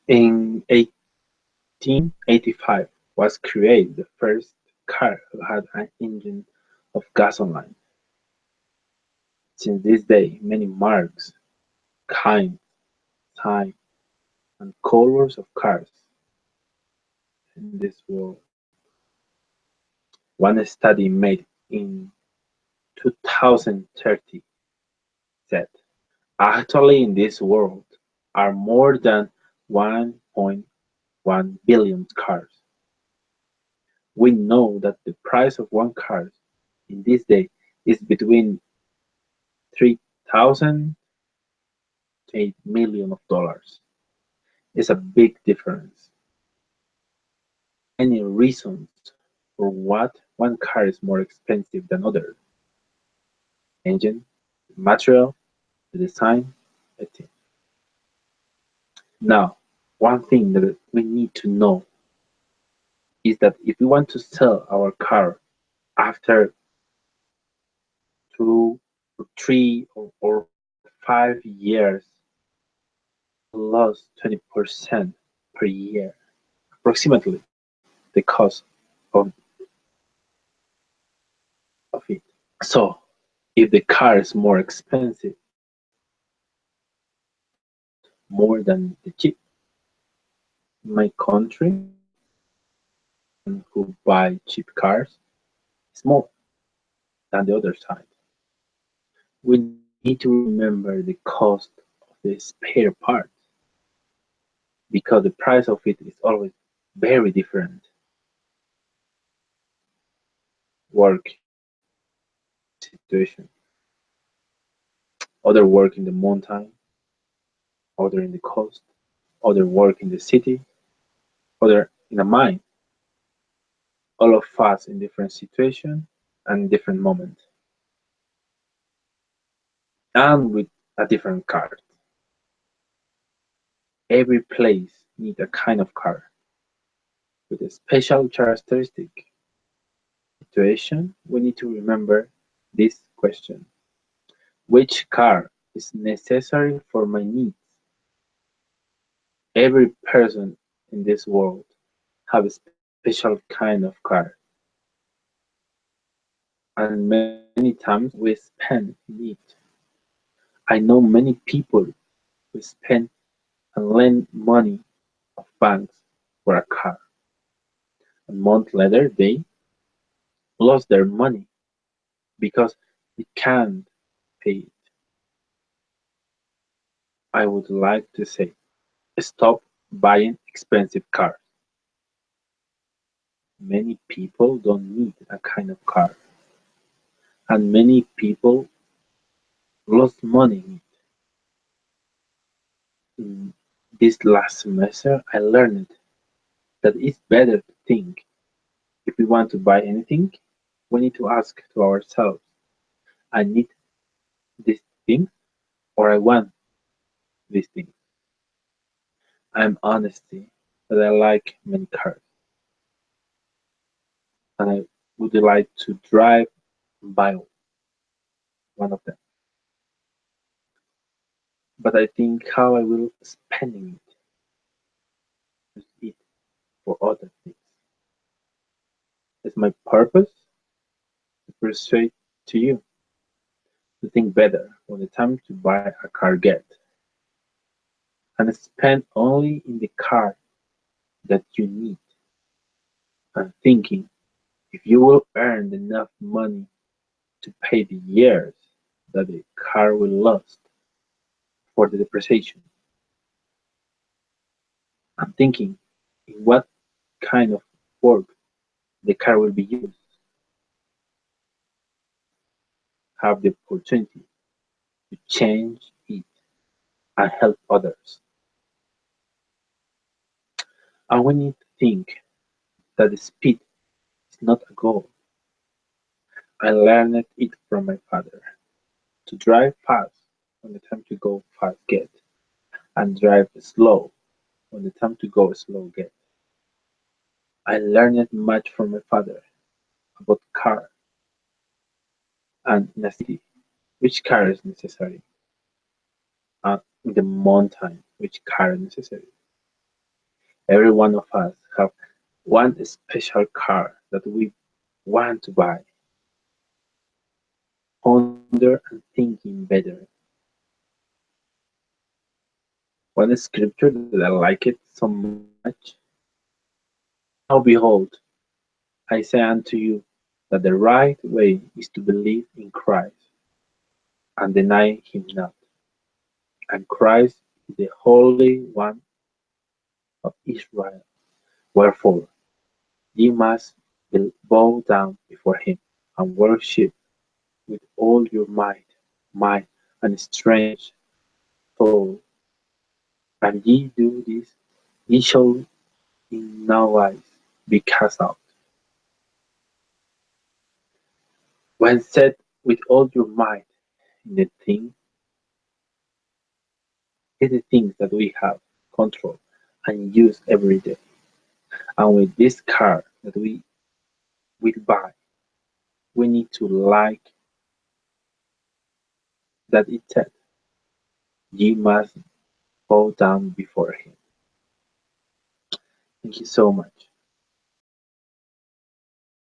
In 1885 was created the first car that had an engine of gasoline. Since this day, many marks, kinds, types, and colors of cars in this world. One study made in 2030 said, actually in this world are more than 1.1 billion cars. We know that the price of one car in this day is between 3,000 to 8 million of dollars. It's a big difference. Many reasons for what one car is more expensive than other. Engine, the material, the design, etc. Now, one thing that we need to know is that if we want to sell our car after 2 or 3 or 5 years, we lost 20% per year, approximately the cost of, of it. So, if the car is more expensive, more than the cheap, in my country, person who buy cheap cars is more than the other side. We need to remember the cost of the spare parts because the price of it is always very different. Work situation, other work in the mountain, other in the coast, other work in the city, other in a mine. All of us in different situation and different moment, and with a different card. Every place needs a kind of car with a special characteristic. Situation, we need to remember this question: which car is necessary for my needs? Every person in this world have a special kind of car, and many times we spend in it. I know many people who spend and lend money of banks for a car. A month later, they lost their money because they can't pay it. I would like to say, stop buying expensive cars. Many people don't need a kind of car, and many people lost money in it. In this last semester, I learned that it's better to think if we want to buy anything, we need to ask to ourselves, I need this thing or I want this thing. I'm honesty that I like many cars and I would like to drive and buy one of them. But I think how I will spending it, use it for other things. It's my purpose to persuade to you to think better when the time to buy a car get and spend only in the car that you need and thinking if you will earn enough money to pay the years that the car will last for the depreciation. I'm thinking in what kind of work the car will be used, have the opportunity to change it and help others. And we need to think that the speed is not a goal. I learned it from my father to drive fast when the time to go fast get and drive slow when the time to go slow get. I learned much from my father about car and in a city which car is necessary and in the mountain which car is necessary. Every one of us have one special car that we want to buy, ponder and thinking better. One scripture that I like it so much. Now behold, I say unto you that the right way is to believe in Christ and deny him not. And Christ is the Holy One of Israel. Wherefore ye must bow down before him and worship with all your might, mind, and strength. For and ye do this, ye shall in no wise be cast out. When said with all your might in the thing is the things that we have control and use every day. And with this car that we will buy, we need to like that it said, ye must bow down before him. Thank you so much.